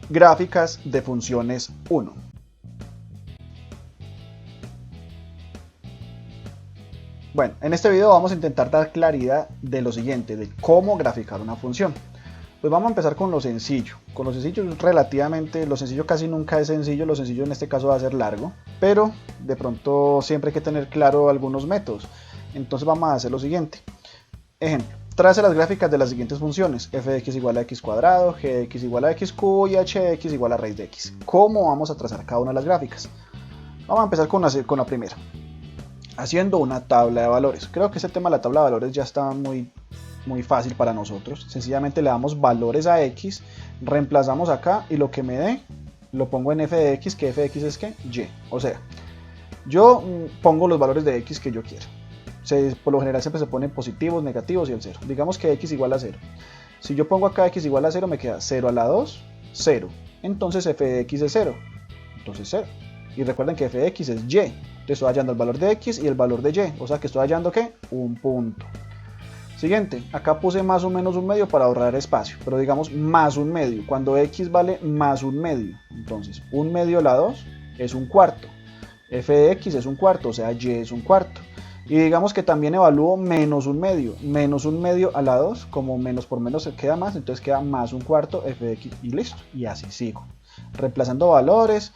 Gráficas de funciones 1. Bueno, en este video vamos a intentar dar claridad de lo siguiente, de cómo graficar una función. Pues vamos a empezar con lo sencillo. Con lo sencillo relativamente, lo sencillo casi nunca es sencillo, lo sencillo en este caso va a ser largo, pero de pronto siempre hay que tener claro algunos métodos. Entonces vamos a hacer lo siguiente. Ejemplo, trace las gráficas de las siguientes funciones: f de x igual a x cuadrado, g de x igual a x cubo y h de x igual a raíz de x. ¿Cómo vamos a trazar cada una de las gráficas? Vamos a empezar con la primera, haciendo una tabla de valores. Creo que ese tema de la tabla de valores ya está muy fácil para nosotros. Sencillamente le damos valores a x, reemplazamos acá y lo que me dé lo pongo en f de x, que f de x es que y. O sea, yo pongo los valores de x que yo quiero. Por lo general siempre se ponen positivos, negativos y el 0. Digamos que x igual a 0. Si yo pongo acá x igual a 0, me queda 0 a la 2, 0. Entonces f de x es 0. Entonces 0. Y recuerden que f de x es y. Entonces estoy hallando el valor de x y el valor de y. O sea que estoy hallando ¿qué? Un punto. Siguiente, acá puse más o menos un medio para ahorrar espacio, pero digamos más un medio, cuando x vale más un medio, entonces un medio a la 2 es un cuarto, f de x es un cuarto, o sea y es un cuarto, y digamos que también evalúo menos un medio a la 2, como menos por menos se queda más, entonces queda más un cuarto, f de x y listo, y así sigo, reemplazando valores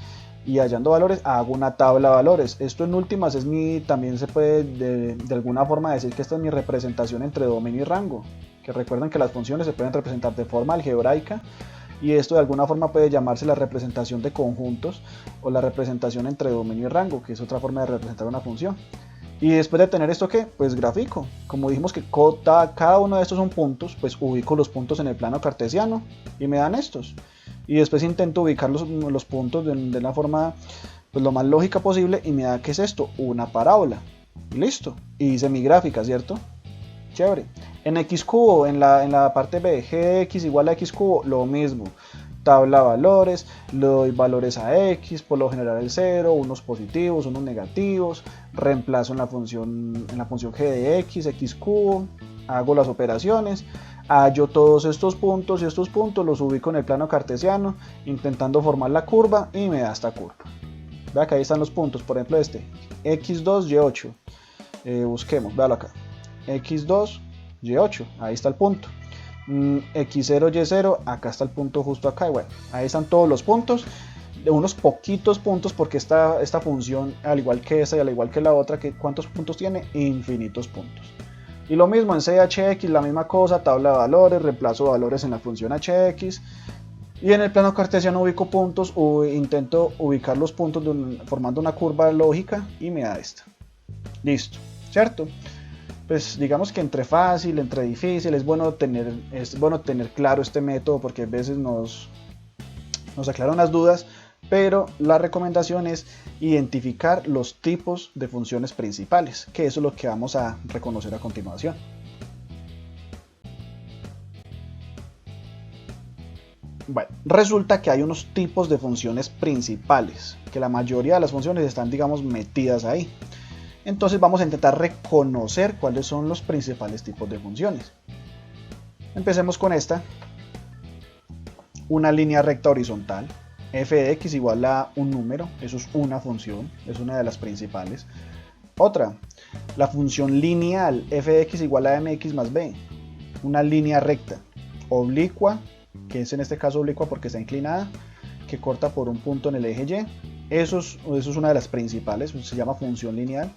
y hallando valores, hago una tabla de valores. Esto en últimas es también se puede de alguna forma decir que esta es mi representación entre dominio y rango, que recuerden que las funciones se pueden representar de forma algebraica y esto de alguna forma puede llamarse la representación de conjuntos o la representación entre dominio y rango, que es otra forma de representar una función. Y después de tener esto, ¿qué? Pues grafico. Como dijimos que cada uno de estos son puntos, pues ubico los puntos en el plano cartesiano y me dan estos. Y después intento ubicar los puntos de una forma pues lo más lógica posible y me da, ¿qué es esto? Una parábola. Y listo. Y hice mi gráfica, ¿cierto? Chévere. En x cubo, en la parte B, g de x igual a x cubo, lo mismo. Tabla de valores, le doy valores a x, por lo general el 0, unos positivos, unos negativos, reemplazo en la función g de x cubo, hago las operaciones, hallo todos estos puntos y estos puntos los ubico en el plano cartesiano, intentando formar la curva y me da esta curva. Vea que ahí están los puntos, por ejemplo este, x2, y8, busquemos, véalo acá, x2, y8, ahí está el punto. x0, y0, acá está el punto justo acá, y bueno, ahí están todos los puntos, de unos poquitos puntos porque esta función, al igual que esta y al igual que la otra, ¿cuántos puntos tiene? Infinitos puntos. Y lo mismo en CHX, la misma cosa, tabla de valores, reemplazo valores en la función HX, y en el plano cartesiano ubico puntos, intento ubicar los puntos formando una curva lógica y me da esta. Listo, ¿cierto? Pues digamos que entre fácil, entre difícil, es bueno tener claro este método porque a veces nos aclaran las dudas, pero la recomendación es identificar los tipos de funciones principales, que eso es lo que vamos a reconocer a continuación. Bueno, resulta que hay unos tipos de funciones principales, que la mayoría de las funciones están, digamos, metidas ahí. Entonces vamos a intentar reconocer cuáles son los principales tipos de funciones. Empecemos con esta. Una línea recta horizontal. F de x igual a un número. Eso es una función. Es una de las principales. Otra. La función lineal. F de x igual a mx más b. Una línea recta. Oblicua. Que es en este caso oblicua porque está inclinada. Que corta por un punto en el eje y. Eso es una de las principales. Se llama función lineal.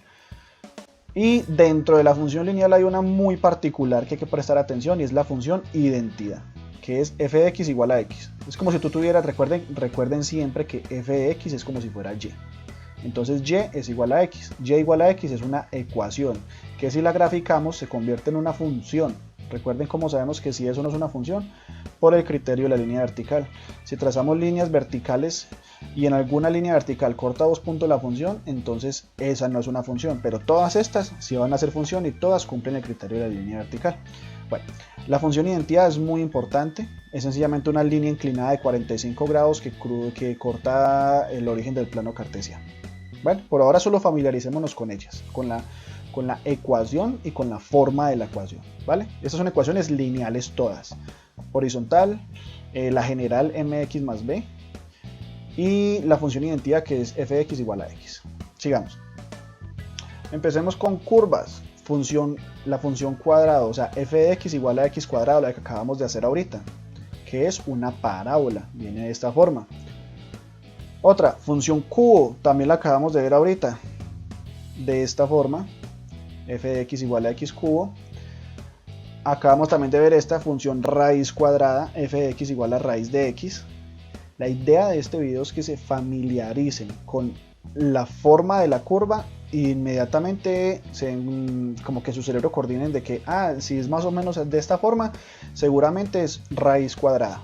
Y dentro de la función lineal hay una muy particular que hay que prestar atención y es la función identidad, que es f de x igual a x. Es como si tú tuvieras, recuerden siempre que f de x es como si fuera y. Entonces y es igual a x. Y igual a x es una ecuación que si la graficamos se convierte en una función. Recuerden cómo sabemos que si eso no es una función, por el criterio de la línea vertical. Si trazamos líneas verticales y en alguna línea vertical corta 2 puntos la función, entonces esa no es una función, pero todas estas sí van a ser función y todas cumplen el criterio de la línea vertical. Bueno, la función identidad es muy importante, es sencillamente una línea inclinada de 45 grados que corta el origen del plano cartesiano. Bueno, por ahora solo familiaricémonos con ellas, con la ecuación y con la forma de la ecuación, ¿vale? Estas son ecuaciones lineales todas, horizontal, la general mx más b y la función identidad que es fx igual a x. Sigamos. Empecemos con curvas. La función cuadrado, o sea, f de x igual a x cuadrado, la que acabamos de hacer ahorita, que es una parábola, viene de esta forma. Otra, función cubo, también la acabamos de ver ahorita, de esta forma, f de x igual a x cubo. Acabamos también de ver esta función raíz cuadrada, f de x igual a raíz de x. La idea de este video es que se familiaricen con la forma de la curva e inmediatamente como que su cerebro coordinen de que, si es más o menos de esta forma, seguramente es raíz cuadrada.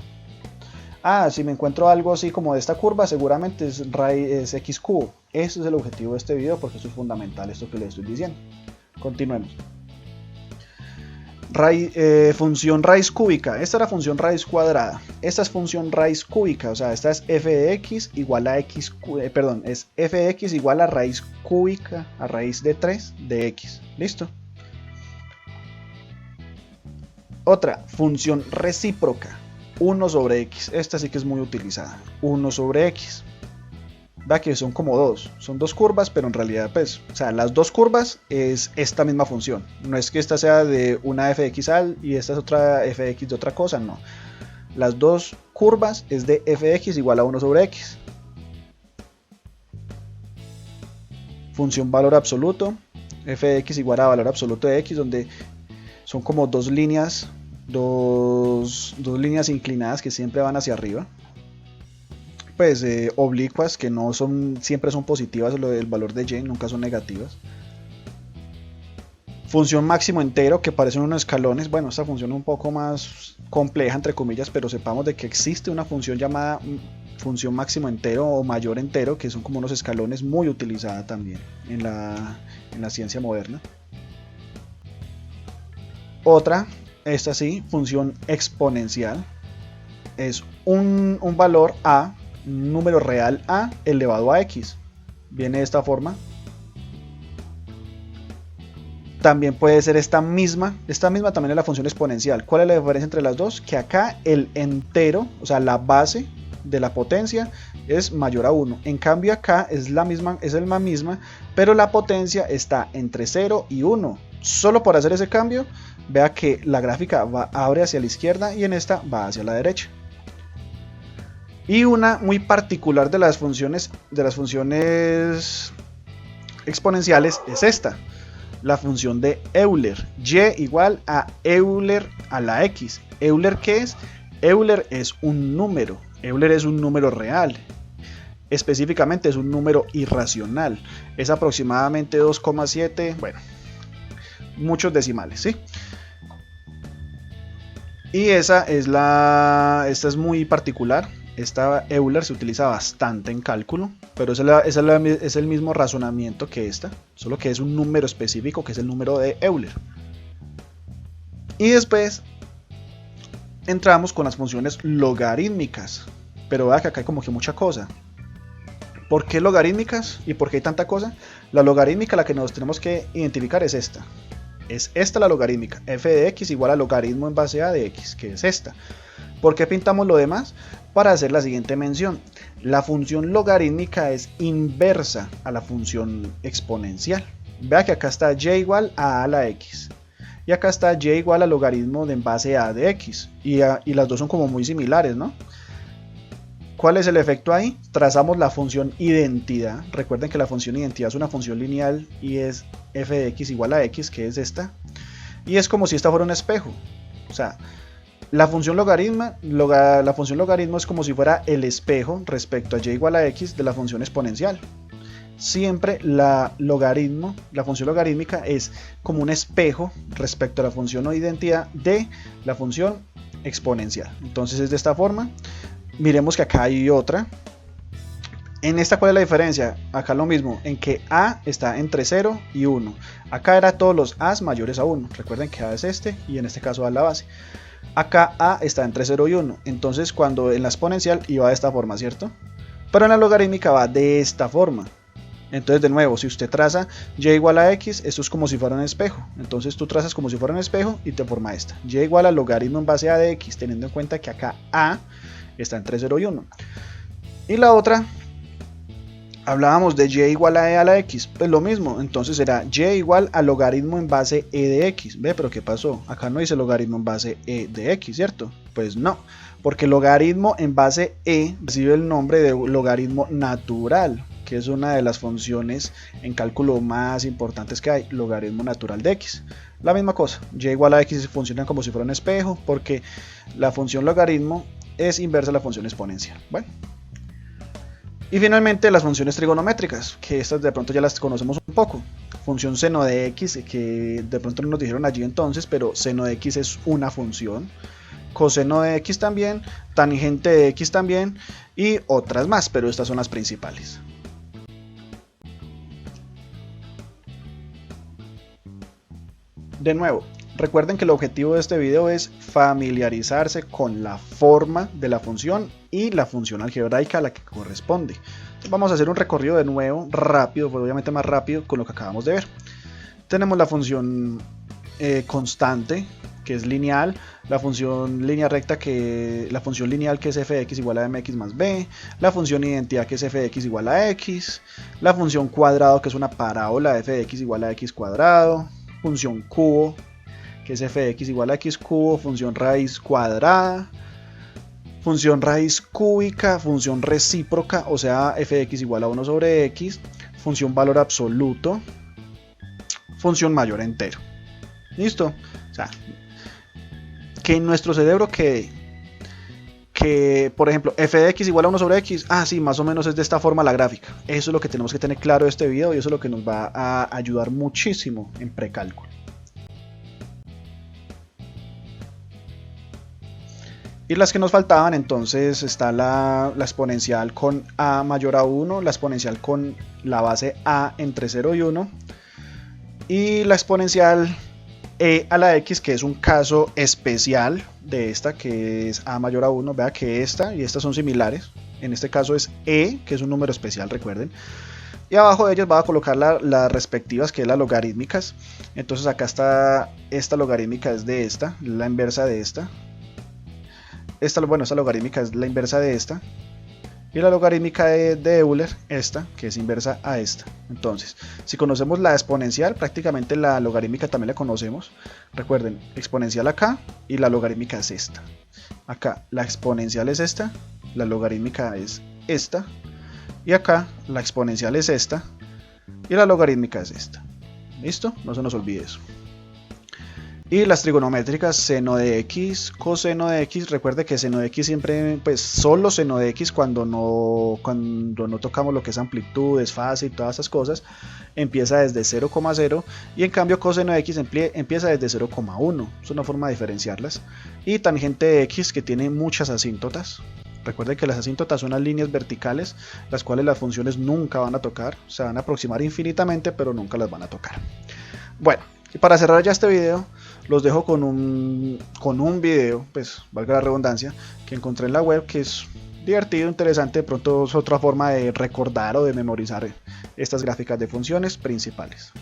Si me encuentro algo así como de esta curva, seguramente es x cubo. Ese es el objetivo de este video porque esto es fundamental, esto que les estoy diciendo. Continuemos. Función raíz cúbica. Esta es la función raíz cuadrada. Esta es función raíz cúbica, o sea, esta es f de x igual a x, es f de x igual a raíz cúbica, a raíz de 3 de x. ¿Listo? Otra, función recíproca. 1 sobre x. Esta sí que es muy utilizada. 1 sobre x. Vea que son como son dos curvas, pero en realidad pues, o sea, las dos curvas es esta misma función. No es que esta sea de una f de x al y esta es otra f de x de otra cosa, no. Las dos curvas es de f de x igual a 1 sobre x. Función valor absoluto, f de x igual a valor absoluto de x, donde son como dos líneas inclinadas que siempre van hacia arriba. Pues oblicuas que no son, siempre son positivas, el valor de y nunca son negativas. Función máximo entero que parecen unos escalones. Bueno, esta función es un poco más compleja entre comillas, pero sepamos de que existe una función llamada función máximo entero o mayor entero, que son como unos escalones, muy utilizada también en la ciencia moderna. Otra, esta sí, función exponencial, es un valor a, un número real a elevado a x. Viene de esta forma. También puede ser esta misma también es la función exponencial. ¿Cuál es la diferencia entre las dos? Que acá el entero, o sea, la base de la potencia es mayor a 1. En cambio acá es la misma, pero la potencia está entre 0 y 1. Solo por hacer ese cambio, vea que la gráfica abre hacia la izquierda y en esta va hacia la derecha. Y una muy particular de las funciones exponenciales es esta, la función de Euler, y igual a Euler a la x. ¿Euler qué es? Euler es un número, real, específicamente es un número irracional, es aproximadamente 2,7, bueno, muchos decimales, ¿sí? Y esta es muy particular. Esta Euler se utiliza bastante en cálculo, pero es el mismo razonamiento que esta, solo que es un número específico que es el número de Euler. Y después entramos con las funciones logarítmicas, pero vea que acá hay como que mucha cosa. ¿Por qué logarítmicas y por qué hay tanta cosa? La logarítmica, la que nos tenemos que identificar es esta. Es esta la logarítmica, f de x igual a logaritmo en base a de x, que es esta. ¿Por qué pintamos lo demás? Para hacer la siguiente mención. La función logarítmica es inversa a la función exponencial. Vea que acá está y igual a la x. Y acá está y igual a logaritmo de en base a de x. Y las dos son como muy similares, ¿no? ¿Cuál es el efecto ahí? Trazamos la función identidad. Recuerden que la función identidad es una función lineal y es f de x igual a x, que es esta. Y es como si esta fuera un espejo. O sea, la función logaritmo es como si fuera el espejo respecto a y igual a x de la función exponencial. Siempre la función logarítmica es como un espejo respecto a la función o identidad de la función exponencial. Entonces es de esta forma. Miremos que acá hay otra. En esta, ¿cuál es la diferencia? Acá lo mismo, en que a está entre 0 y 1. Acá era todos los a's mayores a 1. Recuerden que a es este y en este caso a es la base. Acá a está entre 0 y 1. Entonces cuando en la exponencial iba de esta forma, ¿cierto? Pero en la logarítmica va de esta forma. Entonces de nuevo, si usted traza y igual a x, esto es como si fuera un espejo. Entonces tú trazas como si fuera un espejo y te forma esta. Y igual al logaritmo en base a de x, teniendo en cuenta que acá a está entre 0 y 1. Y la otra, hablábamos de y igual a e a la x, pues lo mismo, entonces será y igual al logaritmo en base e de x. Ve, pero ¿qué pasó? Acá no dice logaritmo en base e de x, ¿cierto? Pues no, porque logaritmo en base e recibe el nombre de logaritmo natural, que es una de las funciones en cálculo más importantes que hay, logaritmo natural de x. La misma cosa, y igual a x funcionan como si fuera un espejo, porque la función logaritmo es inversa a la función exponencial. Bueno. Y finalmente las funciones trigonométricas, que estas de pronto ya las conocemos un poco. Función seno de x, que de pronto no nos dijeron allí entonces, pero seno de x es una función. Coseno de x también, tangente de x también, y otras más, pero estas son las principales. De nuevo, recuerden que el objetivo de este video es familiarizarse con la forma de la función y la función algebraica a la que corresponde. Entonces vamos a hacer un recorrido de nuevo, rápido, obviamente más rápido con lo que acabamos de ver. Tenemos la función constante, que es lineal, la función línea recta, la función lineal que es f de x igual a mx más b, la función identidad que es f de x igual a x, la función cuadrado que es una parábola f de x igual a x cuadrado, función cubo que es f de x igual a x cubo, función raíz cuadrada, función raíz cúbica, función recíproca, o sea f de x igual a 1 sobre x, función valor absoluto, función mayor entero. ¿Listo? O sea, que en nuestro cerebro quede que, por ejemplo, f de x igual a 1 sobre x, sí, más o menos es de esta forma la gráfica. Eso es lo que tenemos que tener claro de este video y eso es lo que nos va a ayudar muchísimo en precálculo. Y las que nos faltaban, entonces está la exponencial con a mayor a 1, la exponencial con la base a entre 0 y 1 y la exponencial e a la x, que es un caso especial de esta, que es a mayor a 1. Vea que esta y estas son similares. En este caso es e, que es un número especial, recuerden. Y abajo de ellas va a colocar las respectivas, que es las logarítmicas. Entonces acá está esta logarítmica, es de esta, la inversa de esta. Esta logarítmica es la inversa de esta. Y la logarítmica de Euler, esta, que es inversa a esta. Entonces, si conocemos la exponencial, prácticamente la logarítmica también la conocemos. Recuerden, exponencial acá y la logarítmica es esta. Acá la exponencial es esta, la logarítmica es esta. Y acá la exponencial es esta y la logarítmica es esta. ¿Listo? No se nos olvide eso. Y las trigonométricas, seno de x, coseno de x. Recuerde que seno de x siempre, pues solo seno de x cuando no tocamos lo que es amplitud, desfase y todas esas cosas, empieza desde 0,0 y en cambio coseno de x empieza desde 0,1. Es una forma de diferenciarlas. Y tangente de x, que tiene muchas asíntotas. Recuerden que las asíntotas son las líneas verticales, las cuales las funciones nunca van a tocar, se van a aproximar infinitamente, pero nunca las van a tocar. Bueno, y para cerrar ya este video, los dejo con un video, pues valga la redundancia, que encontré en la web, que es divertido, interesante. De pronto es otra forma de recordar o de memorizar estas gráficas de funciones principales.